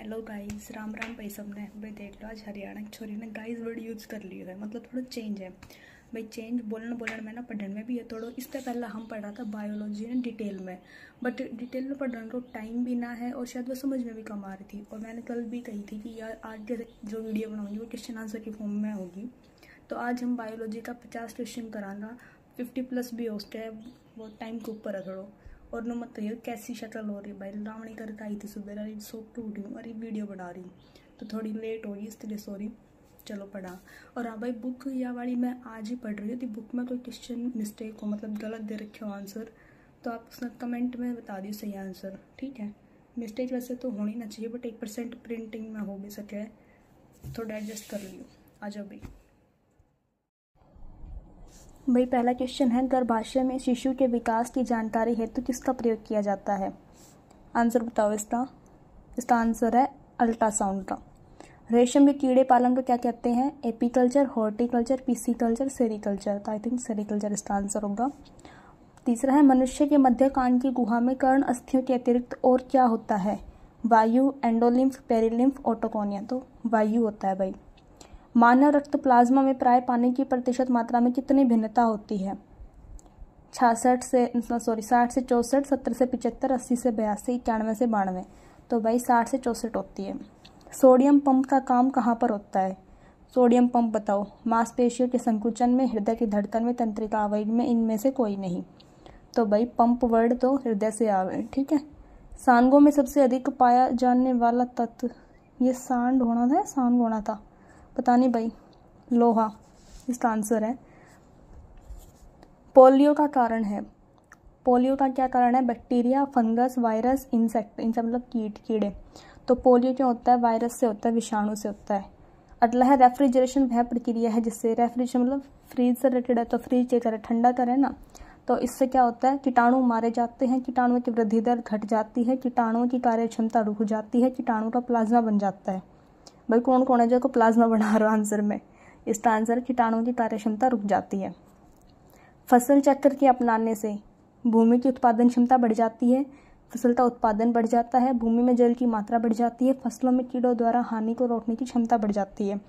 Hello guys, Ram Ram भाई सबने। भाई देख लो, आज हरियाणा की छोरी ने गाइस वर्ड यूज़ कर लिया है, मतलब थोड़ा चेंज है भाई। चेंज बोलने में ना, पढ़ने में भी है थोड़ा। इससे पहले हम पढ़ रहा था बायोलॉजी ने डिटेल में, बट डिटेल में पढ़ने को टाइम भी ना है और शायद वो समझ में भी कम आ रही थी। और मैंने कल भी कही थी कि यार आज जो वीडियो बनाऊंगी वो क्वेश्चन आंसर की फॉर्म में होगी। तो आज हम बायोलॉजी का 50 क्वेश्चन कराना, 50+ भी हो सकता है, वो टाइम के ऊपर है थोड़ा। और न मत कहिए कैसी शक्ल हो रही है भाई, लावणी करके आई थी सुबह, अरे सो के उठी हूँ, अरे वीडियो बना रही हूँ तो थोड़ी लेट होगी, इसलिए सॉरी। चलो पढ़ा। और हाँ भाई, बुक या वाली मैं आज ही पढ़ रही हूँ। तो बुक में कोई क्वेश्चन मिस्टेक हो, मतलब गलत दे रखे हो आंसर, तो आप उसमें कमेंट में बता दिए सही आंसर, ठीक है। मिस्टेक वैसे तो होनी ना चाहिए, बट 1% प्रिंटिंग में हो भी सके, थोड़ा एडजस्ट कर लियो। आ जाओ भाई। भाई पहला क्वेश्चन है, गर्भाशय में शिशु के विकास की जानकारी हेतु किसका प्रयोग किया जाता है? आंसर बताओ इसका आंसर है अल्ट्रासाउंड का। रेशम के कीड़े पालन को क्या कहते हैं? Apiculture, horticulture, pisciculture, sericulture. तो आई थिंक सेरिकल्चर इसका आंसर होगा। तीसरा है, मनुष्य के मध्य कान की गुहा में कर्ण अस्थियों के अतिरिक्त और क्या होता है? वायु, एंडोलिम्फ, पेरिलिम्फ, ऑटोकोनिया। तो वायु होता है भाई। मानव रक्त प्लाज्मा में प्राय पानी की प्रतिशत मात्रा में कितनी भिन्नता होती है? 60 से 64, 70 से 75, 80 से 82, 91 से 92। तो भाई 60 से 64 होती है। सोडियम पंप का काम कहाँ पर होता है? सोडियम पंप बताओ। मांसपेशियों के संकुचन में, हृदय की धड़कन में, तंत्रिका आवेग में, इनमें से कोई नहीं। तो भाई पंप वर्ड तो हृदय से आवे, ठीक है। सांडों में सबसे अधिक पाया जाने वाला तत्व, ये सांड होना था या सांड होना था, पता नहीं भाई। लोहा इसका आंसर है। पोलियो का कारण है, पोलियो का क्या कारण है? बैक्टीरिया, फंगस, वायरस, इंसेक्ट, इनसे मतलब कीड़े। तो पोलियो क्यों होता है? वायरस से होता है, विषाणु से होता है। अगला है, रेफ्रिजरेशन वह प्रक्रिया है जिससे, रेफ्रिजरेशन मतलब फ्रीज से रिलेटेड है, तो फ्रीज क्या करे? ठंडा करे ना। तो इससे क्या होता है? कीटाणु मारे जाते हैं, कीटाणुओं की वृद्धि दर घट जाती है, कीटाणुओं की कार्य क्षमता रुक जाती है, कीटाणु का प्लाज्मा बन जाता है। भाई कौन कौन है जो को प्लाज्मा बना रहा हो आंसर में? इसका आंसर कीटाणुओं की कार्य क्षमता रुक जाती है। फसल चक्र के अपनाने से भूमि की उत्पादन क्षमता बढ़ जाती है, फसल का उत्पादन बढ़ जाता है, भूमि में जल की मात्रा बढ़ जाती है, फसलों में कीड़ों द्वारा हानि को रोकने की क्षमता बढ़ जाती है।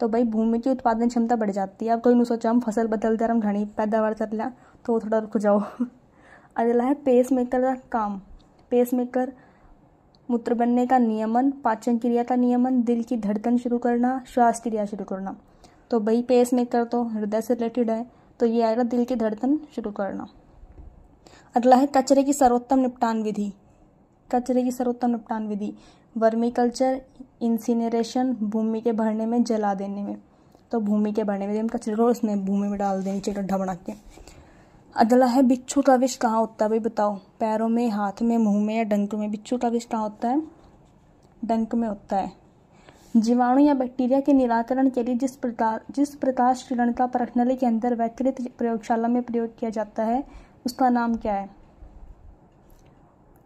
तो भाई भूमि की उत्पादन क्षमता बढ़ जाती है। अब कोई नहीं सोचा हम फसल बदल दे, हम घनी पैदावार कर लिया, तो थोड़ा रुक जाओ। अगला है, पेस मेकर का काम। पेस मेकर मूत्र बनने का नियमन, पाचन क्रिया का नियमन, दिल की धड़कन शुरू करना, श्वास क्रिया शुरू करना। तो भाई पेस मेकर तो हृदय से रिलेटेड है, तो ये आएगा दिल की धड़कन शुरू करना। अगला है, कचरे की सर्वोत्तम निपटान विधि। कचरे की सर्वोत्तम निपटान विधि, वर्मी कल्चर, इंसिनरेशन, भूमि के भरने में, जला देने में। तो भूमि के भरने में, हम कचरे को उसमें भूमि में डाल देंगे, गड्ढा बना के। अगला है, बिच्छू का विष कहाँ होता है? भाई बताओ, पैरों में, हाथ में, मुंह में या डंक में? बिच्छू का विष कहाँ होता है? डंक में होता है। जीवाणु या बैक्टीरिया के निराकरण के लिए जिस प्रकाश किरण का प्रणाली के अंदर वैकृत प्रयोगशाला में प्रयोग किया जाता है, उसका नाम क्या है?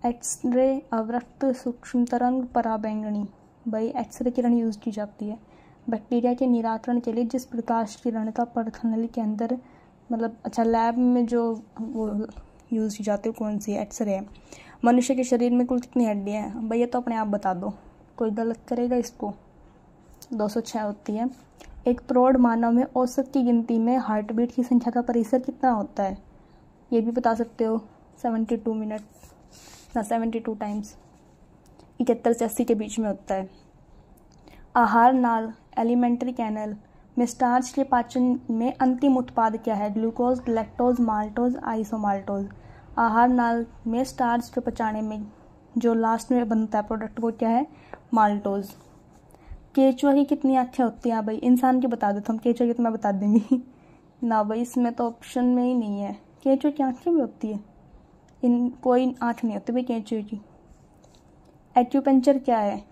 एक्सरे, अवरक्त, सूक्ष्म तरंग, पराबैंगनी। भाई एक्सरे किरण यूज की जाती है। बैक्टीरिया के निराकरण के लिए जिस प्रकाश किरण का प्रणाली के अंदर, मतलब अच्छा लैब में जो वो यूज़ की जाती है, कौन सी? एक्सरे है। मनुष्य के शरीर में कुल कितनी हड्डियाँ हैं? भैया तो अपने आप बता दो, कोई गलत करेगा इसको। 206 होती है। एक प्रौढ़ मानव में औसत की गिनती में हार्ट बीट की संख्या का परिसर कितना होता है? ये भी बता सकते हो। 72 मिनट ना 72 टाइम्स, 71 से 80 के बीच में होता है। आहार नाल, एलिमेंट्री कैनल में स्टार्च के पाचन में अंतिम उत्पाद क्या है? Glucose, lactose, maltose, isomaltose. आहार नाल में स्टार्च के पचाने में जो लास्ट में बनता है प्रोडक्ट, वो क्या है? माल्टोज। केचुआ की कितनी आँखें होती हैं? भाई इंसान की बता दो, हम केचुआ की तो मैं बता देंगी ना भाई, इसमें तो ऑप्शन में ही नहीं है। केचुआ की आँखें भी होती है? कोई आँख नहीं होती भाई केचुए की। एक्यूपंक्चर क्या है?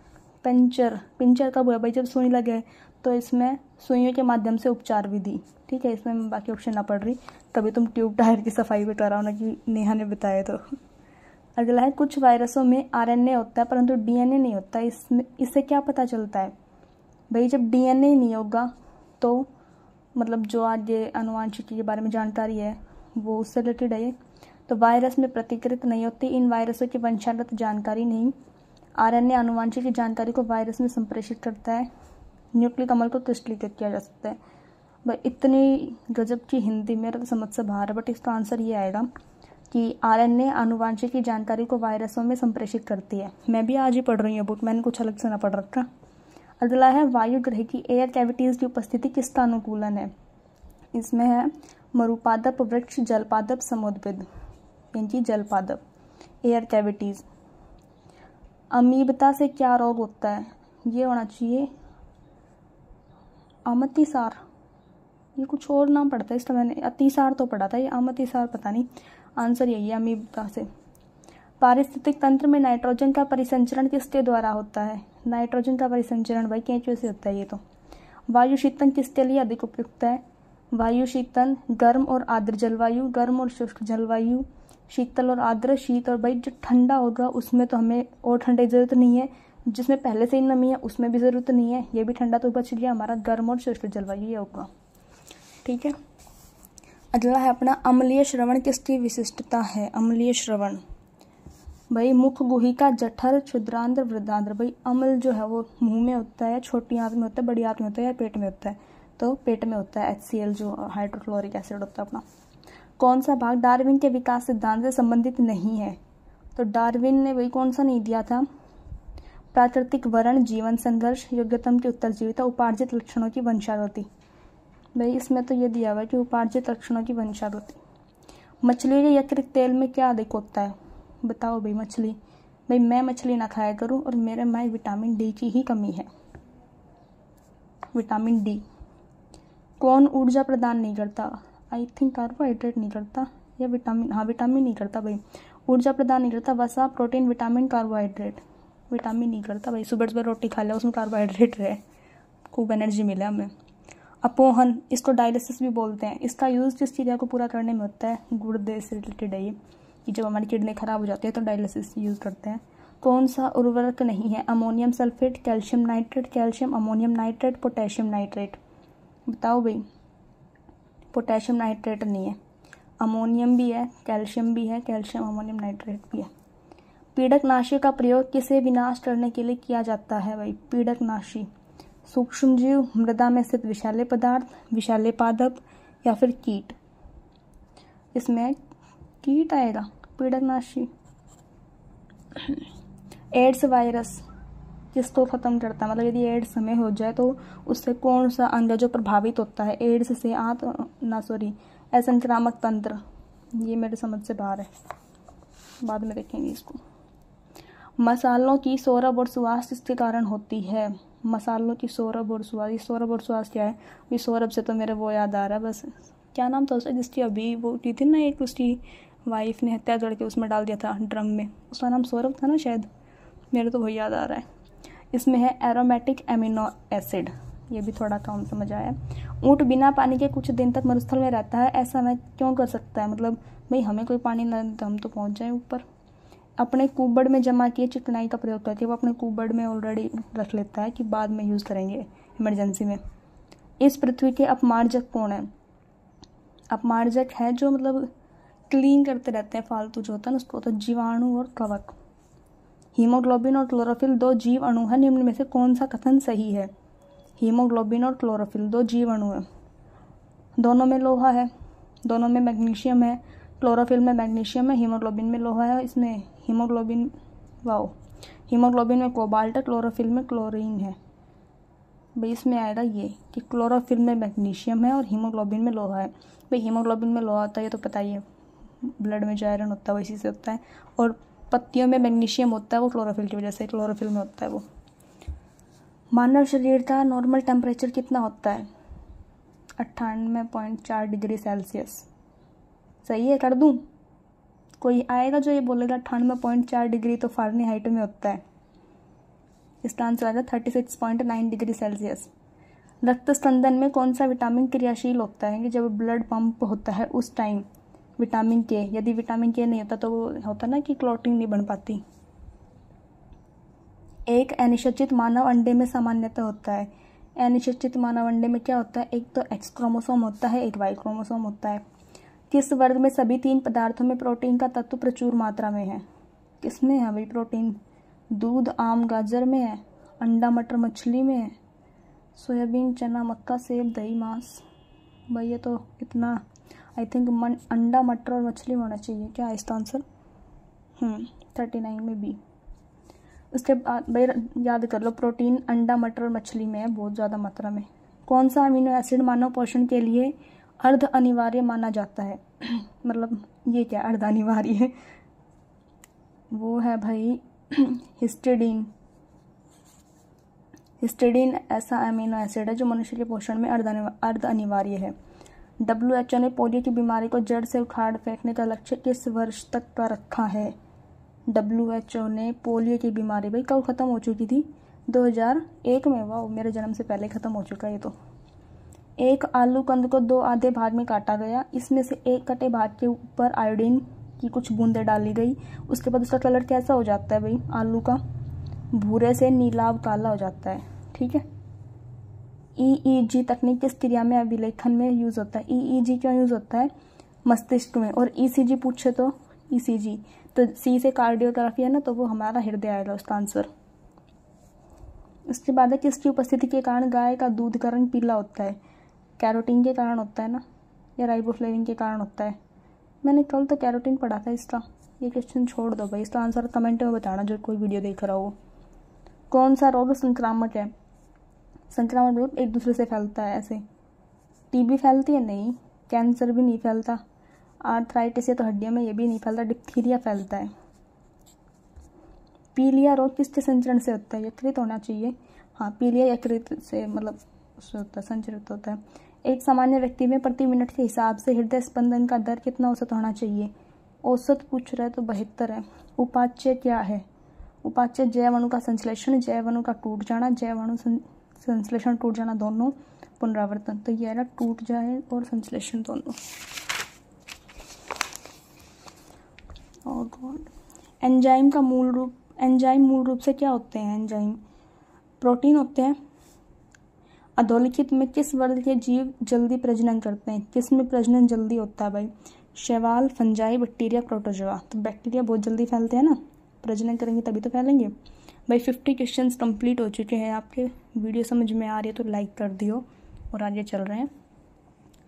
पिंचर कब हुआ भाई? जब सुई लगे, तो इसमें सुइयों के माध्यम से उपचार विधि, ठीक है। इसमें मैं बाकी ऑप्शन ना पढ़ रही, तभी तुम ट्यूब टायर की सफाई पे कराओ ना कि नेहा ने बताया। तो अगला है, कुछ वायरसों में आरएनए होता है परंतु डीएनए नहीं होता, इससे क्या पता चलता है? भाई जब डीएनए नहीं होगा तो मतलब जो आज ये आनुवांशिकी के बारे में जानकारी है वो उससे रिलेटेड है। तो वायरस में प्रतिकृत नहीं होती, इन वायरसों की वंशागत जानकारी नहीं। आरएनए आनुवंशिक की जानकारी को वायरस में संप्रेषित करता है। न्यूक्लिक अम्ल को क्रिस्टलीकृत किया जा सकता है। भाई इतनी गजब की हिंदी मेरा तो समझ से बाहर है, बट इसका आंसर ये आएगा कि आरएनए आनुवंशिक की जानकारी को वायरसों में संप्रेषित करती है। मैं भी आज ही पढ़ रही हूँ बुक, मैंने कुछ अलग से ना पढ़ रखा। अगला है वायु ग्रह की एयर कैविटीज़ की उपस्थिति किसका अनुकूलन है। इसमें है मरुपादप, वृक्ष, जलपादप, समुद्रपिंड, इनकी जलपादप एयर कैविटीज़। अमीबता से क्या रोग होता है, ये होना चाहिए अमतिसार, ये कुछ और नाम पढ़ता है इसका, मैंने अतिसार तो पढ़ा था, ये अमतिसार पता नहीं। आंसर यही है अमीबता से। पारिस्थितिक तंत्र में नाइट्रोजन का परिसंचरण किसके द्वारा होता है। नाइट्रोजन का परिसंचरण भाई केंचुए से होता है ये तो। वायु शीतन किसके लिए अधिक उपयुक्त है। वायु शीतन गर्म और आर्द्र जलवायु, गर्म और शुष्क जलवायु, शीतल और आर्द्र, शीत और भाई जो ठंडा होगा उसमें तो हमें और ठंडे की जरूरत नहीं है, जिसमें पहले से ही नमी है उसमें भी ज़रूरत नहीं है, ये भी ठंडा तो बच गया हमारा, गर्म और शुष्क जलवायु ये होगा। ठीक है। अगला है अपना अम्लीय श्रवण किसकी विशिष्टता है। अम्लीय श्रवण भाई मुख गुहिका, जठर, क्षुद्रांध्र, वृद्धांध्र। भाई अम्ल जो है वो मुंह में होता है, छोटी आंत में होता है, बड़ी आंत में होता है या पेट में होता है, तो पेट में होता है। HCl जो हाइड्रोक्लोरिक एसिड होता है अपना। कौन सा भाग डार्विन के विकास सिद्धांत से संबंधित नहीं है। तो डार्विन ने भाई कौन सा नहीं दिया था। प्राकृतिक वर्ण, जीवन संघर्ष, योग्यतम की उत्तरजीविता, उपार्जित लक्षणों की वंशावृत्ति। भाई इसमें तो ये दिया हुआ है कि उपार्जित लक्षणों की वंशावृत्ति। मछली के यकृत तेल में क्या अधिक होता है। बताओ भाई मछली, भाई मैं मछली ना खाया करूं और मेरे में विटामिन डी की ही कमी है, विटामिन डी। कौन ऊर्जा प्रदान नहीं करता। आई थिंक कार्बोहाइड्रेट नहीं करता या विटामिन, हाँ विटामिन नहीं करता भाई, ऊर्जा प्रदान नहीं करता। वसा, प्रोटीन, विटामिन, कार्बोहाइड्रेट। विटामिन नहीं करता भाई, सुबह सुबह रोटी खा लिया उसमें कार्बोहाइड्रेट रहे, खूब एनर्जी मिले हमें। अपोहन, इसको डायलिसिस भी बोलते हैं। इसका यूज़ किस क्रिया को पूरा करने में होता है। गुर्दे से रिलेटेड है ये, कि जब हमारी किडनी खराब हो जाती है तो डायलिसिस यूज़ करते हैं। कौन सा उर्वरक नहीं है। Ammonium sulphate, calcium nitrate, calcium ammonium nitrate, potassium nitrate. बताओ भाई, पोटेशियम नाइट्रेट नहीं है, अमोनियम भी है, कैल्शियम भी है, कैल्शियम अमोनियम नाइट्रेट भी है। पीड़कनाशी का प्रयोग किसे विनाश करने के लिए किया जाता है भाई। पीड़कनाशी, सूक्ष्मजीव, मृदा में स्थित विषैले पदार्थ, विषैले पादप या फिर कीट। इसमें कीट आएगा पीड़कनाशी। एड्स वायरस किसको खत्म करता है, मतलब यदि एड्स हमें हो जाए तो उससे कौन सा अंग जो प्रभावित होता है। एड्स से असंक्रामक तंत्र, ये मेरे समझ से बाहर है, बाद में देखेंगे इसको। मसालों की सोरब और सुवास किसके कारण होती है। मसालों की सोरब और सुवास, ये सोरब और सुवास क्या है। भी सोरब से तो मेरे वो याद आ रहा है बस, क्या नाम था उसका जिसकी अभी वो की थी ना, एक उसकी वाइफ ने हत्या करके उसमें डाल दिया था ड्रम में, उसका नाम सौरभ था ना शायद, मेरे तो वही याद आ रहा है। इसमें है एरोमेटिक एमिनो एसिड, ये भी थोड़ा कम समझ आया। ऊँट बिना पानी के कुछ दिन तक मरुस्थल में रहता है, ऐसा मैं क्यों कर सकता है। मतलब भाई हमें कोई पानी न, हम तो पहुँच जाए ऊपर। अपने कुबड़ में जमा किए चिकनाई का प्रयोग करके, वो अपने कुबड़ में ऑलरेडी रख लेता है कि बाद में यूज़ करेंगे इमरजेंसी में। इस पृथ्वी के अपमार्जक कौन है। अपमार्जक है जो मतलब क्लीन करते रहते हैं फालतू जो होता है ना उसको, तो जीवाणु और कवक। हीमोग्लोबिन और क्लोरोफिल दो जीव अणु है, निम्न में से कौन सा कथन सही है। हीमोग्लोबिन और क्लोरोफिल दो जीव अणु है, दोनों में लोहा है, दोनों में मैग्नीशियम है। क्लोरोफिल में मैग्नीशियम है, हीमोग्लोबिन में लोहा है। इसमें हीमोग्लोबिन में कोबाल्ट है, क्लोरोफिल में क्लोरीन है। भाई इसमें आएगा ये कि क्लोरोफिल में मैग्नीशियम है और हीमोग्लोबिन में लोहा है। भाई हीमोग्लोबिन में लोहा होता है ये तो पता ही है, ब्लड में जो आयरन होता है वो इसी से होता है। और पत्तियों में मैग्नीशियम होता है, वो क्लोरोफिल की वजह से क्लोरोफिल में होता है वो। मानव शरीर का नॉर्मल टेम्परेचर कितना होता है। 98.4 डिग्री सेल्सियस। सही है, कर दूं। कोई आएगा जो ये बोलेगा 98.4 डिग्री तो फ़ारेनहाइट में होता है। इसका आंसर आएगा 36.9 डिग्री सेल्सियस। रक्त स्पंदन में कौन सा विटामिन क्रियाशील होता है कि जब ब्लड पंप होता है उस टाइम। विटामिन के, यदि विटामिन के नहीं होता तो वो होता ना कि क्लॉटिंग नहीं बन पाती। एक अनिश्चित मानव अंडे में सामान्यतः होता है। अनिश्चित मानव अंडे में क्या होता है, एक तो एक्स क्रोमोसोम होता है, एक वाई क्रोमोसोम होता है। किस वर्ग में सभी 3 पदार्थों में प्रोटीन का तत्व प्रचुर मात्रा में है। किसमें है भाई प्रोटीन। दूध आम गाजर में है, अंडा मटर मछली में है, सोयाबीन चना मक्का सेब दही मांस। भाई ये तो इतना आई थिंक अंडा मटर और मछली में होना चाहिए। क्या है इसका आंसर? 39 में बी। उसके बाद भाई याद कर लो, प्रोटीन अंडा मटर और मछली में है बहुत ज़्यादा मात्रा में। कौन सा अमीनो एसिड मानव पोषण के लिए अर्ध अनिवार्य माना जाता है? मतलब ये क्या अर्ध अनिवार्य है? वो है भाई हिस्टिडीन। हिस्टिडीन ऐसा अमीनो एसिड है जो मनुष्य के पोषण में अर्ध अनिवार्य है। WHO ने पोलियो की बीमारी को जड़ से उखाड़ फेंकने का लक्ष्य किस वर्ष तक का रखा है? WHO ने पोलियो की बीमारी भाई कब ख़त्म हो चुकी थी? 2001 में। वाह, मेरे जन्म से पहले ख़त्म हो चुका है ये तो। एक आलू कंद को 2 आधे भाग में काटा गया, इसमें से एक कटे भाग के ऊपर आयोडीन की कुछ बूंदें डाली गई, उसके बाद उसका कलर कैसा हो जाता है भाई? आलू का भूरे से नीलाभ काला हो जाता है। ठीक है। EEG तकनीक किस क्रिया में अभिलेखन में यूज़ होता है? EEG क्यों यूज़ होता है? मस्तिष्क में। और ECG पूछे तो ECG तो C से कार्डियोग्राफी है ना, तो वो हमारा हृदय आएगा उसका आंसर। उसके बाद है किसकी उपस्थिति के कारण गाय का दूध का रंग पीला होता है? कैरोटीन के कारण होता है ना, या राइबोफ्लेविन के कारण होता है? मैंने कल तो कैरोटीन पढ़ा था इसका। ये क्वेश्चन छोड़ दो भाई, इसका आंसर कमेंट में बताना जो कोई वीडियो देख रहा हो। कौन सा रोग संक्रामक है? संक्रामक रोग एक दूसरे से फैलता है ऐसे। टीबी फैलती है? नहीं। कैंसर भी नहीं फैलता। आर्थराइटिस या तो हड्डियों में ये भी नहीं फैलता। डिप्थीरिया फैलता है। पीलिया रोग किसके संचरण से होता है? यकृत होना चाहिए। हाँ, पीलिया यकृत से मतलब उससे होता है, संचरित होता है। एक सामान्य व्यक्ति में प्रति मिनट के हिसाब से हृदय स्पंदन का दर कितना औसत होना चाहिए? औसत पूछ रहा है तो 72 है। उपाच्य क्या है? उपाच्य जैव अणु का संश्लेषण, जैव अणु का टूट जाना, जैव अणु संश्लेषण टूट जाना दोनों, पुनरावर्तन। तो ये है ना, टूट जाए और संश्लेषण दोनों। और एंजाइम का मूल रूप, एंजाइम मूल रूप से क्या होते हैं? एंजाइम प्रोटीन होते हैं। अधोलिखित में किस वर्ग के जीव जल्दी प्रजनन करते हैं? किस में प्रजनन जल्दी होता है भाई? शैवाल, फंजाई, बैक्टीरिया, प्रोटोजोआ। तो बैक्टीरिया बहुत जल्दी फैलते हैं ना, प्रजनन करेंगे तभी तो फैलेंगे भाई। 50 क्वेश्चंस कंप्लीट हो चुके हैं आपके। वीडियो समझ में आ रही है तो लाइक कर दियो और आगे चल रहे हैं।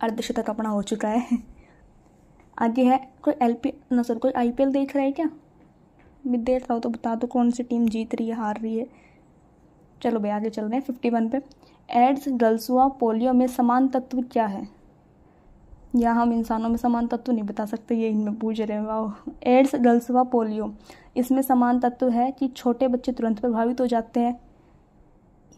अर्धशतक अपना हो चुका है। आगे है कोई कोई IPL देख रहा है क्या? मैं देख रहा हूँ तो बता दो कौन सी टीम जीत रही है हार रही है। चलो भाई आगे चल रहे हैं 51 पे। एड्स, गलसुआ, पोलियो में समान तत्व क्या है? या हम इंसानों में समान तत्व नहीं बता सकते, ये इनमें पूछ रहे हैं। वाह। एड्स, गलसुआ, पोलियो, इसमें समान तत्व है कि छोटे बच्चे तुरंत प्रभावित हो जाते हैं।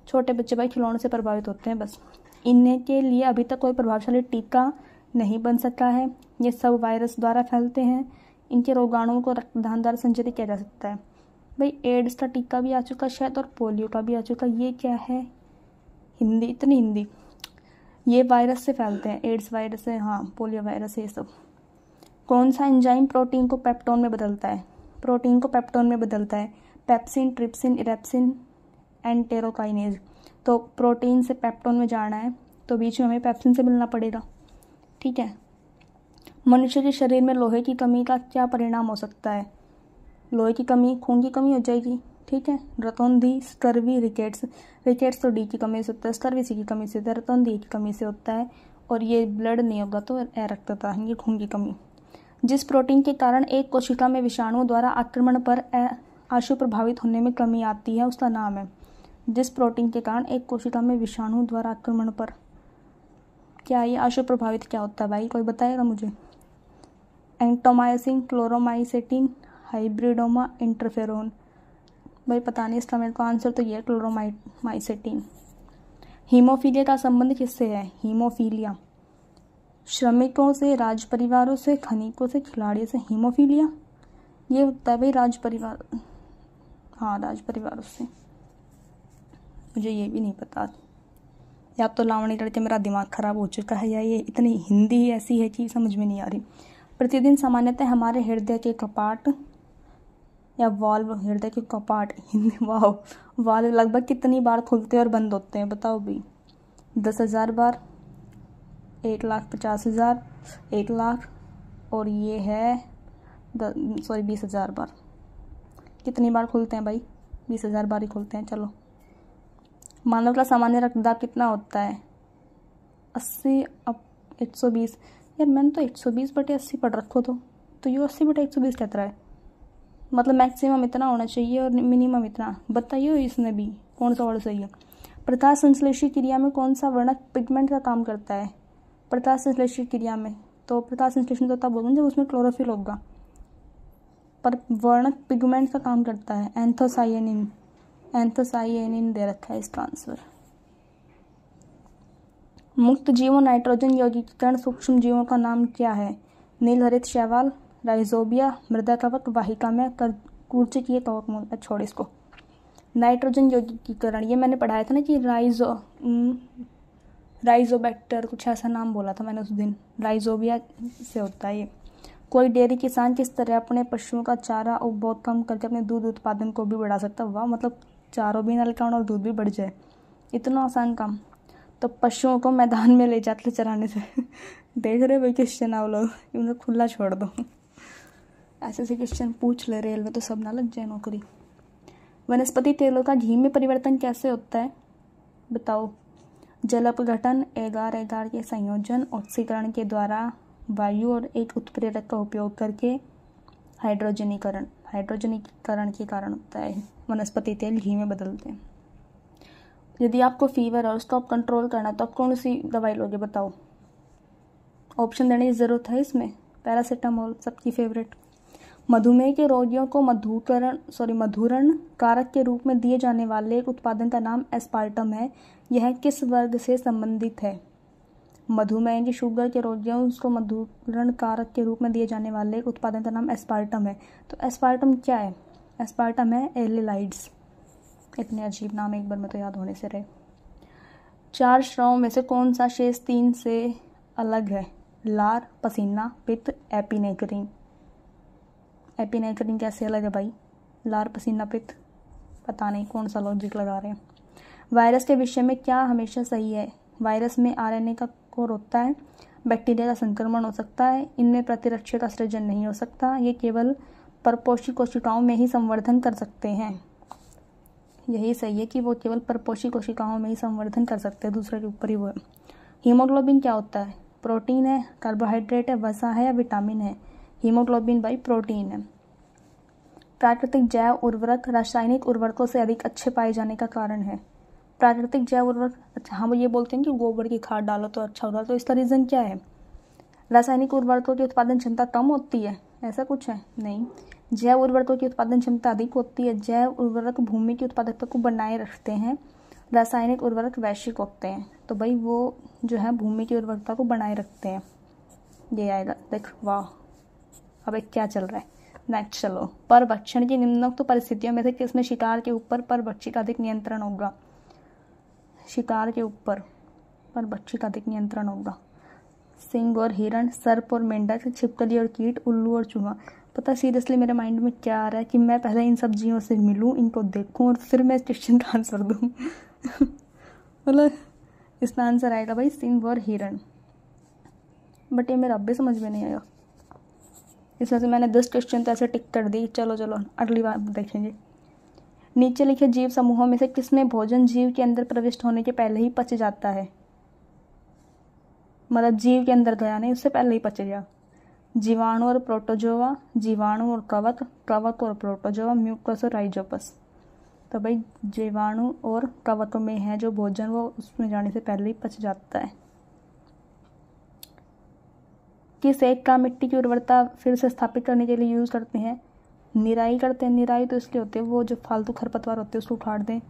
छोटे बच्चे भाई खिलौनों से प्रभावित होते हैं बस। इनके लिए अभी तक कोई प्रभावशाली टीका नहीं बन सका है। ये सब वायरस द्वारा फैलते हैं। इनके रोगाणुओं को रक्तदान द्वारा संचरित किया जा सकता है। भाई एड्स का टीका भी आ चुका शायद, और पोलियो का भी आ चुका। ये क्या है? हिंदी, इतनी हिंदी। ये वायरस से फैलते हैं, एड्स वायरस है, हाँ पोलियो वायरस है ये सब। कौन सा एंजाइम प्रोटीन को पेप्टोन में बदलता है? प्रोटीन को पेप्टोन में बदलता है पेप्सिन, ट्रिप्सिन, इरेप्सिन, एंटेरोकाइनेज। तो प्रोटीन से पेप्टोन में जाना है तो बीच में हमें पेप्सिन से मिलना पड़ेगा। ठीक है। मनुष्य के शरीर में लोहे की कमी का क्या परिणाम हो सकता है? लोहे की कमी, खून की कमी हो जाएगी। ठीक है। रतौंधी, स्कर्वी, रिकेट्स। रिकेट्स तो डी की कमी से होता है, स्कर्वी सी की कमी से होता है, रतौंधी की कमी से होता है। और ये ब्लड नहीं होगा तो अरक्तता, ये खून की कमी। जिस प्रोटीन के कारण एक कोशिका में विषाणुओं द्वारा आक्रमण पर आशु प्रभावित होने में कमी आती है उसका नाम है। जिस प्रोटीन के कारण एक कोशिका में विषाणु द्वारा आक्रमण पर क्या ये आशु प्रभावित क्या होता है भाई? कोई बताएगा मुझे? एंटोमायसिन, क्लोरोमाइसेटिन, हाइब्रिडोमा, इंटरफेरोन। भाई पता नहीं इसका मेरे को आंसर तो ये है क्लोरोमाइसेटिन। हीमोफीलिया का संबंध किससे है? हीमोफीलिया श्रमिकों से, राज परिवारों से, खनिकों से, खिलाड़ियों से। हीमोफीलिया ये होता है भाई राज परिवार, हाँ राज परिवारों से। मुझे ये भी नहीं पता, या तो लावणी लड़के मेरा दिमाग खराब हो चुका है, या ये इतनी हिंदी ऐसी है कि समझ में नहीं आ रही। प्रतिदिन सामान्यतः हमारे हृदय के कपाट या वाल्व, हृदय के कपाट वाह, वाल्व लगभग कितनी बार खुलते और बंद होते हैं बताओ भाई? 10,000 बार, 1,50,000, 1 लाख, और ये है 20,000 बार। कितनी बार खुलते हैं भाई? 20,000 बार ही खोलते हैं। चलो, मानव का सामान्य रक्तदाब कितना होता है? 80 अब 120। यार मैंने तो 120/80 पढ़ रखो तो ये 80/120 कहता है, मतलब मैक्सिमम इतना होना चाहिए और मिनिमम इतना। बताइए इसमें भी कौन सा वर्ड सही है? प्रकाश संश्लेषी क्रिया में कौन सा वर्णक पिगमेंट का काम करता है? प्रकाश संश्लेषी क्रिया में तो प्रकाश संश्लेषण तो तब बोलूँ जब उसमें क्लोरोफिल होगा, पर वर्णक पिगमेंट का काम करता है एंथोसाइनिन। एंथोसाइनिन दे रखा है इसका आंसर। मुक्त जीवों नाइट्रोजन यौगिकीकरण सूक्ष्म जीवों का नाम क्या है? नीलहरित शैवाल, राइजोबिया, मृदा कवक, वाहिका में कूर्चकीय कवक मूल। छोड़ इसको। नाइट्रोजन यौगिकीकरण ये मैंने पढ़ाया था ना कि राइजोबैक्टर कुछ ऐसा नाम बोला था मैंने उस दिन, राइजोबिया से होता है ये। कोई डेयरी किसान किस तरह अपने पशुओं का चारा उपभोग कम करके अपने दूध उत्पादन को भी बढ़ा सकता है? वाह, मतलब चारों भी न लगाओ और दूध भी बढ़ जाए, इतना आसान काम। तो पशुओं को मैदान में ले जाते चराने से देख रहे भाई क्वेश्चन आप लोग, उन्हें खुला छोड़ दो। ऐसे से क्वेश्चन पूछ ले रेलवे तो सब ना लग जाए नौकरी। वनस्पति तेलों का घी में परिवर्तन कैसे होता है? बताओ। जल अपघटन, एगार एगार के संयोजन, ऑक्सीकरण के द्वारा, वायु और एक उत्प्रेरक का उपयोग करके, हाइड्रोजनीकरण के कारण होता है। वनस्पति तेल घी में बदलते हैं। यदि आपको फीवर और उसको आप कंट्रोल करना तो आप कौन सी दवाई लोगे? बताओ। ऑप्शन देने की ज़रूरत है इसमें? पैरासीटामोल सबकी फेवरेट। मधुमेह के रोगियों को मधुरण कारक के रूप में दिए जाने वाले एक उत्पादन का नाम एस्पार्टम है। यह किस वर्ग से संबंधित है? मधुमेह की शुगर के रोगियों को मधुरण कारक के रूप में दिए जाने वाले एक उत्पादन का नाम एस्पार्टम है। तो एस्पार्टम क्या है? एस्पार्टम है एल्डिहाइड्स। इतने अजीब नाम एक बार में तो याद होने से रहे। 4 स्रावों में से कौन सा शेष 3 से अलग है? लार, पसीना, पित्त, एपिनेफ्रिन। एपिनेफ्रिन कैसे अलग है भाई? लार, पसीना, पित्त, पता नहीं कौन सा लॉजिक लगा रहे हैं। वायरस के विषय में क्या हमेशा सही है? वायरस में आरएनए का कोर होता है, बैक्टीरिया का संक्रमण हो सकता है, इनमें प्रतिरक्षी का सृजन नहीं हो सकता, ये केवल परपोषी कोशिकाओं में ही संवर्धन कर सकते हैं। यही सही है कि वो केवल परपोषी कोशिकाओं में ही संवर्धन कर सकते हैं, दूसरे के ऊपर ही वो है। हीमोग्लोबिन क्या होता है? प्रोटीन है, कार्बोहाइड्रेट है, वसा है या विटामिन है? हीमोग्लोबिन भाई प्रोटीन है। प्राकृतिक जैव उर्वरक रासायनिक उर्वरकों से अधिक अच्छे पाए जाने का कारण है? प्राकृतिक जैव उर्वरक, अच्छा हम ये बोलते हैं कि गोबर की खाद डालो तो अच्छा होता है, तो इसका रीज़न क्या है? रासायनिक उर्वरकों की उत्पादन क्षमता कम होती है, ऐसा कुछ है? नहीं, जैव उर्वरकों की उत्पादन क्षमता अधिक होती है। जैव उर्वरक भूमि की उत्पादकता को बनाए रखते हैं, रासायनिक उर्वरक वैश्विक होते हैं। तो भाई वो जो है भूमि की उर्वरकता को बनाए रखते हैं, ये आएगा। देख वाह, अब एक क्या चल रहा है। नेक्स्ट चलो। परभक्षण की निम्नोक्त परिस्थितियों में से किसमें शिकार के ऊपर परभक्षी का अधिक नियंत्रण होगा? शिकार के ऊपर परभक्षी का अधिक नियंत्रण होगा। सिंह और हिरण, सर्प और मेंढक, छिपकली और कीट, उल्लू और चूहा। पता सीरियसली मेरे माइंड में क्या आ रहा है कि मैं पहले इन सब्जियों से मिलूं, इनको देखूं और फिर मैं क्वेश्चन का आंसर दूं। मतलब इसका आंसर आएगा भाई सिंह और हिरण, बट ये मेरा अब भी समझ में नहीं आया। इसमें से मैंने 10 क्वेश्चन तो ऐसे टिक कर दी। चलो अगली बार देखेंगे। नीचे लिखे जीव समूहों में से किसमें भोजन जीव के अंदर प्रविष्ट होने के पहले ही पच जाता है? मतलब जीव के अंदर गया नहीं, उससे पहले ही पच गया। जीवाणु और प्रोटोजोआ, जीवाणु और कवक, कवक और प्रोटोजोआ, म्यूकस और राइजोपस। तो भाई जीवाणु और कवक में है जो भोजन, वो उसमें जाने से पहले ही पच जाता है। किस एक का मिट्टी की उर्वरता फिर से स्थापित करने के लिए यूज़ करते हैं? निराई करते हैं। निराई तो इसलिए होती है वो जो फालतू खरपतवार होते हैं उसको उखाड़ दें।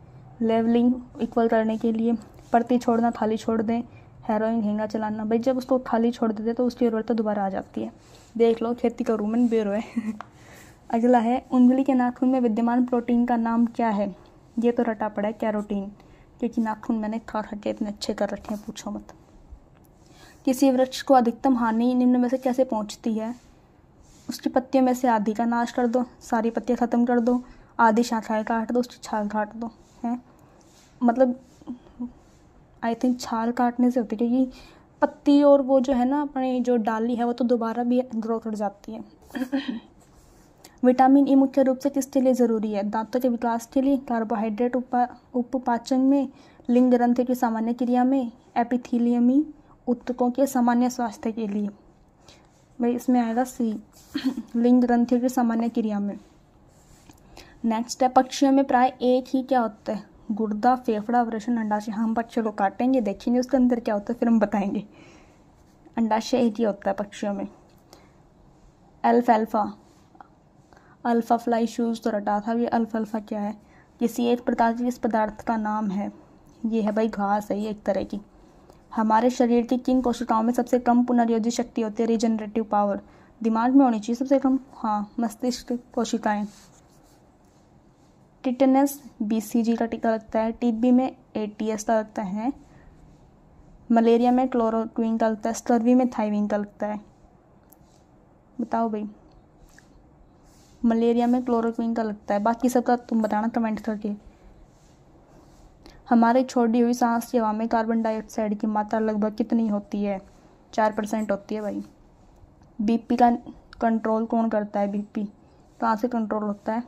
लेवलिंग इक्वल करने के लिए। परती छोड़ना, खाली छोड़ दें। हैरोइंग, हेंगा चलाना। भाई जब उसको खाली छोड़ देते तो उसकी उर्वरता दोबारा आ जाती है। देख लो, खेती करूँ मैं बेरो है। अगला है, उंगली के नाखून में विद्यमान प्रोटीन का नाम क्या है? ये तो रटा पड़ा है, कैरोटीन, क्योंकि नाखून मैंने खा के इतने अच्छे कर रखे हैं, पूछो मत। किसी वृक्ष को अधिकतम हानि निम्न में से कैसे पहुंचती है? उसकी पत्तियों में से आधी का नाश कर दो, सारी पत्तियां ख़त्म कर दो, आधी शाखाएं काट दो, उसकी छाल काट दो। है मतलब आई थिंक छाल काटने से होती है, क्योंकि पत्ती और वो जो है ना अपनी जो डाली है वो तो दोबारा भी ग्रो कर जाती है। विटामिन ई मुख्य रूप से किसके लिए ज़रूरी है? दांतों के विकास के लिए, कार्बोहाइड्रेट उपपाचन में, लिंग ग्रंथि की सामान्य क्रिया में, एपिथीलियमी ऊतकों के सामान्य स्वास्थ्य के लिए। भाई इसमें आएगा सी, लिंग ग्रंथियों की सामान्य क्रिया में। नेक्स्ट है, पक्षियों में प्राय एक ही क्या होता है? गुर्दा, फेफड़ा, वृषण, अंडाशय। हम पक्षियों को काटेंगे, देखेंगे उसके अंदर क्या होता है, फिर हम बताएंगे। अंडाशय एक ही होता है पक्षियों में। अल्फाल्फा, अल्फा फ्लाई शूज तो रटा था, ये अल्फाल्फा क्या है? किसी एक प्रकार की इस पदार्थ का नाम है। ये है भाई घास है, ये एक तरह की। हमारे शरीर की किन कोशिकाओं में सबसे कम पुनर्योजी शक्ति होती है? Regenerative power. दिमाग में होनी चाहिए सबसे कम, हाँ, मस्तिष्क कोशिकाएं। टिटेनस BCG का टीका लगता है। टीबी में ATS का लगता है। मलेरिया में क्लोरोक्वीन का लगता है। स्कर्वी में थाइवीन का लगता है। बताओ भाई, मलेरिया में क्लोरोक्वीन का लगता है, बाकी सबका तुम बताना कमेंट करके। हमारे छोड़ी हुई सांस की हवा में कार्बन डाइऑक्साइड की मात्रा लगभग कितनी होती है? 4% होती है भाई। BP का कंट्रोल कौन करता है? BP कहाँ से कंट्रोल होता है?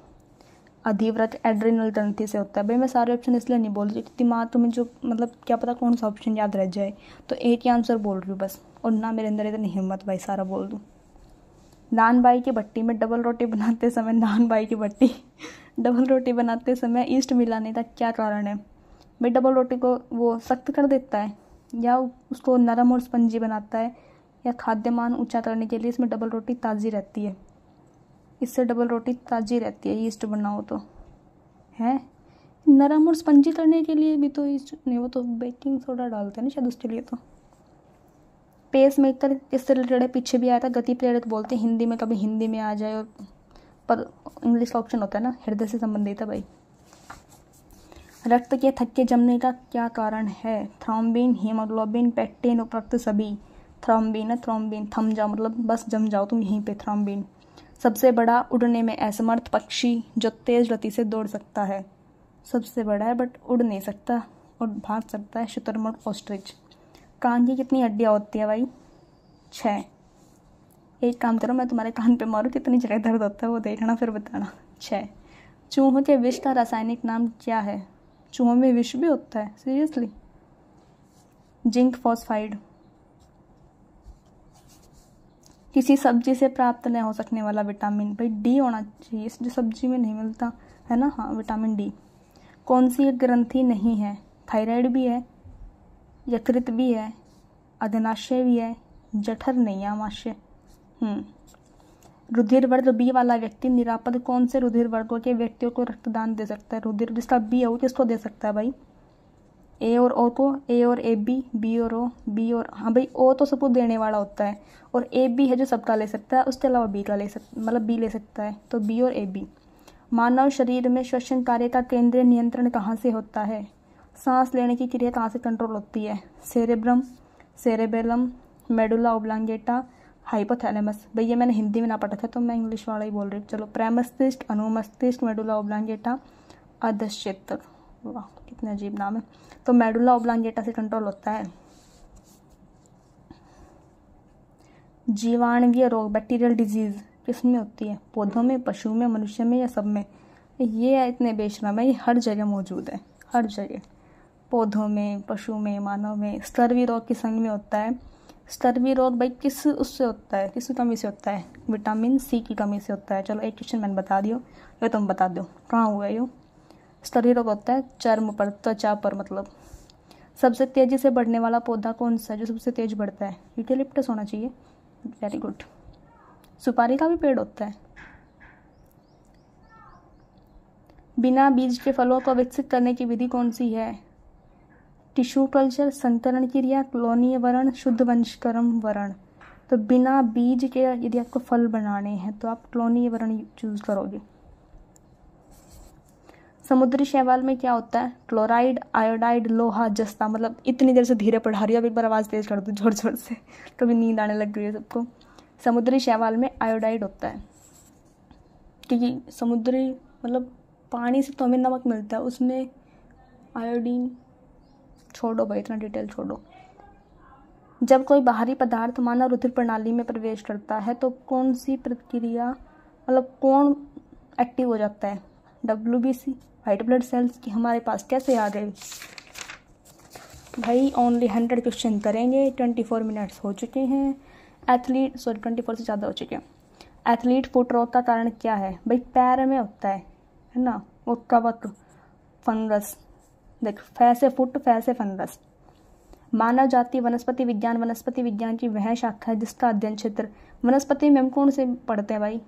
अधिवृत एड्रिनल ग्रंथि से होता है। भाई मैं सारे ऑप्शन इसलिए नहीं बोल रही कि दिमाग तुम्हें जो मतलब क्या पता कौन सा ऑप्शन याद रह जाए, तो एक ही आंसर बोल रही हूँ बस, और ना मेरे अंदर इतनी हिम्मत भाई सारा बोल दूँ। नान बाई की भट्टी में डबल रोटी बनाते समय, नान बाई की भट्टी डबल रोटी बनाते समय ईस्ट मिलाने का क्या कारण है? भाई डबल रोटी को वो सख्त कर देता है, या उसको नरम और स्पंजी बनाता है, या खाद्यमान ऊंचा करने के लिए इसमें डबल रोटी ताज़ी रहती है। इससे डबल रोटी ताज़ी रहती है ईस्ट बनाओ तो, है नरम और स्पंजी करने के लिए भी तो ईस्ट नहीं, वो तो बेकिंग सोडा डालते हैं ना शायद उसके लिए। तो पेस मेकर किससे रिलेटेड है? पीछे भी आया था, गति प्रेरक बोलते हैं हिंदी में, कभी हिंदी में आ जाए, और पर इंग्लिश का ऑप्शन होता है ना, हृदय से संबंधित है भाई। रक्त के थक्के जमने का क्या कारण है? थ्रोम्बिन, हीमोग्लोबिन, पेक्टिन, उपरोक्त सभी। थ्रोम्बिन है, थ्रोम्बिन, थम जाओ मतलब बस जम जाओ तुम यहीं पे, थ्रोम्बिन। सबसे बड़ा उड़ने में असमर्थ पक्षी जो तेज गति से दौड़ सकता है? सबसे बड़ा है बट उड़ नहीं सकता और भाग सकता है, शुतुरमुर्ग, ऑस्ट्रिच। कान की कितनी हड्डियाँ होती है भाई? 6। एक काम करो, मैं तुम्हारे कान पे मारूँ, कितनी जगह दर्द होता है वो देखना फिर बताना। 6। चूहों के विष का रासायनिक नाम क्या है? चूहों में विष भी होता है? सीरियसली? Zinc phosphide. किसी सब्जी से प्राप्त न हो सकने वाला विटामिन? भाई D होना चाहिए, जो सब्जी में नहीं मिलता है ना, हाँ, विटामिन D। कौन सी एक ग्रंथि नहीं है? थायराइड भी है, यकृत भी है, अधनाशय भी है, जठर नहीं है, आमाशय। रुधिर वर्ग B वाला व्यक्ति निरापद कौन से रुधिर वर्गों के व्यक्तियों को रक्तदान दे सकता है? रुधिर जिसका B है वो किसको दे सकता है भाई? A और O को, A और AB, B और O, B और, हाँ भाई O तो सबको देने वाला होता है, और AB है जो सबका ले सकता है, उसके अलावा B का ले सकता, मतलब B ले सकता है, तो B और AB। मानव शरीर में श्वसन कार्य का केंद्रीय नियंत्रण कहाँ से होता है? सांस लेने की क्रिया कहाँ से कंट्रोल होती है? Cerebrum, cerebellum, medulla oblongata, hypothalamus. भैया मैंने हिंदी में ना पढ़ा था तो मैं इंग्लिश वाला ही बोल रही हूँ। चलो, प्रमस्तिष्क, अनुमस्तिष्क, मेडुला ओब्लांगेटा, अधश्चेतक। वाह कितने अजीब नाम है। तो मेडुला ओब्लांगेटा से कंट्रोल होता है। जीवाणुवीय रोग, बैक्टीरियल डिजीज किस में होती है? पौधों में, पशु में, मनुष्य में, या सब में? ये इतने बेशर्म है, ये हर जगह मौजूद है, हर जगह, पौधों में, पशु में, मानव में। स्कर्वी रोग किस अंग में होता है? स्कर्वी रोग भाई किस उससे होता है, किस कमी से होता है? विटामिन C की कमी से होता है। चलो एक क्वेश्चन मैंने बता दियो, ये तुम बता दो कहाँ हुआ ये। स्कर्वी रोग होता है चर्म पर, त्वचा पर मतलब। सबसे तेजी से बढ़ने वाला पौधा कौन सा है जो सबसे तेज बढ़ता है? यूकेलिप्टस होना चाहिए। Very good. सुपारी का भी पेड़ होता है। बिना बीज के फलों को विकसित करने की विधि कौन सी है? टिश्यू कल्चर, संकरण क्रिया, क्लोनीय वरण, शुद्ध वंशक्रम वरण। तो बिना बीज के यदि आपको फल बनाने हैं तो आप क्लोनीय वरण चूज करोगे। समुद्री शैवाल में क्या होता है? क्लोराइड, आयोडाइड, लोहा, जस्ता। मतलब इतनी देर से धीरे पढ़ा रही हो, अब एक बार आवाज़ तेज कर दो जोर जोर से, कभी नींद आने लग गई है सबको। समुद्री शैवाल में आयोडाइड होता है क्योंकि समुद्री मतलब पानी से तो हमें नमक मिलता है, उसमें आयोडीन। छोड़ो भाई इतना डिटेल छोड़ो। जब कोई बाहरी पदार्थ मानव रुधिर प्रणाली में प्रवेश करता है तो कौन सी प्रक्रिया मतलब कौन एक्टिव हो जाता है, WBC वाइट ब्लड सेल्स की हमारे पास कैसे आ गए भाई। ओनली 100 क्वेश्चन करेंगे, 24 मिनट्स हो चुके हैं। एथलीट 24 से ज़्यादा हो चुके हैं। एथलीट फुट रोग का कारण क्या है भाई, पैर में होता है ना, वो कवक फंगस, देख फै से फुट, फै से फंगस। मानव जाति वनस्पति विज्ञान की वह शाखा है जिसका अध्ययन क्षेत्र, वनस्पति में हम कौन से पढ़ते हैं भाई,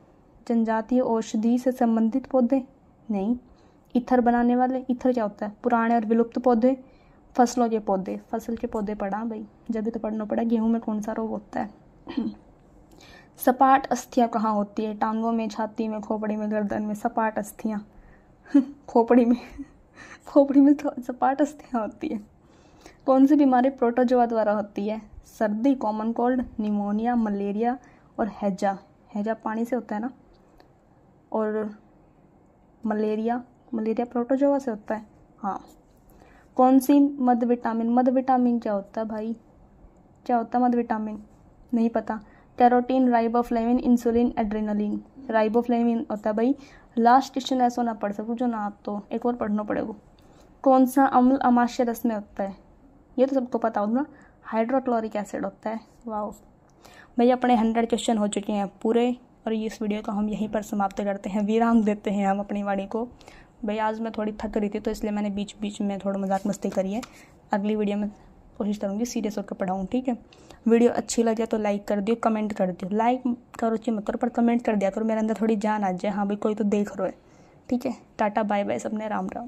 जनजातीय औषधि से संबंधित पौधे नहीं। ईथर बनाने वाले, ईथर क्या होता है, पुराने और विलुप्त पौधे। फसलों के पौधे, फसल के पौधे पढ़ा भाई, जब भी तो पढ़ना पड़ा। गेहूं में कौन सा रोग होता है। सपाट अस्थियां कहाँ होती है, टांगों में, छाती में, खोपड़ी में, गर्दन में। सपाट अस्थियां खोपड़ी में तो सपाट अस्थियां होती है। कौन सी बीमारी प्रोटोजोआ द्वारा होती है, सर्दी, कॉमन कोल्ड, निमोनिया, मलेरिया और हैजा। हैजा पानी से होता है ना, और मलेरिया प्रोटोजोआ से होता है। हाँ। कौन सी मद विटामिन क्या होता है भाई, क्या होता है मद विटामिन, नहीं पता। Carotene, riboflavin, insulin, adrenaline. Riboflavin होता है भाई। लास्ट क्वेश्चन ऐसा ना पढ़ सकूँ जो ना आप, तो एक और पढ़ना पड़ेगा। कौन सा अम्ल अमाशय रस में होता है, ये तो सबको पता होगा, हाइड्रोक्लोरिक एसिड होता है। वाह भाई, अपने 100 क्वेश्चन हो चुके हैं पूरे, और इस वीडियो को हम यहीं पर समाप्त करते हैं, विराम देते हैं हम अपनी वाणी को। भाई आज मैं थोड़ी थक रही थी तो इसलिए मैंने बीच बीच में थोड़ा मजाक मस्ती करी है। अगली वीडियो में कोशिश करूँगी सीरियस होकर पढ़ाऊँ, ठीक है। वीडियो अच्छी लगे तो लाइक कर दियो, कमेंट कर दियो। लाइक करो चाहिए मत करो, पर कमेंट कर दिया करो, मेरे अंदर थोड़ी जान आ जाए, हाँ भाई कोई तो देख रहा है, ठीक है। टाटा बाय बाय, सबने राम राम।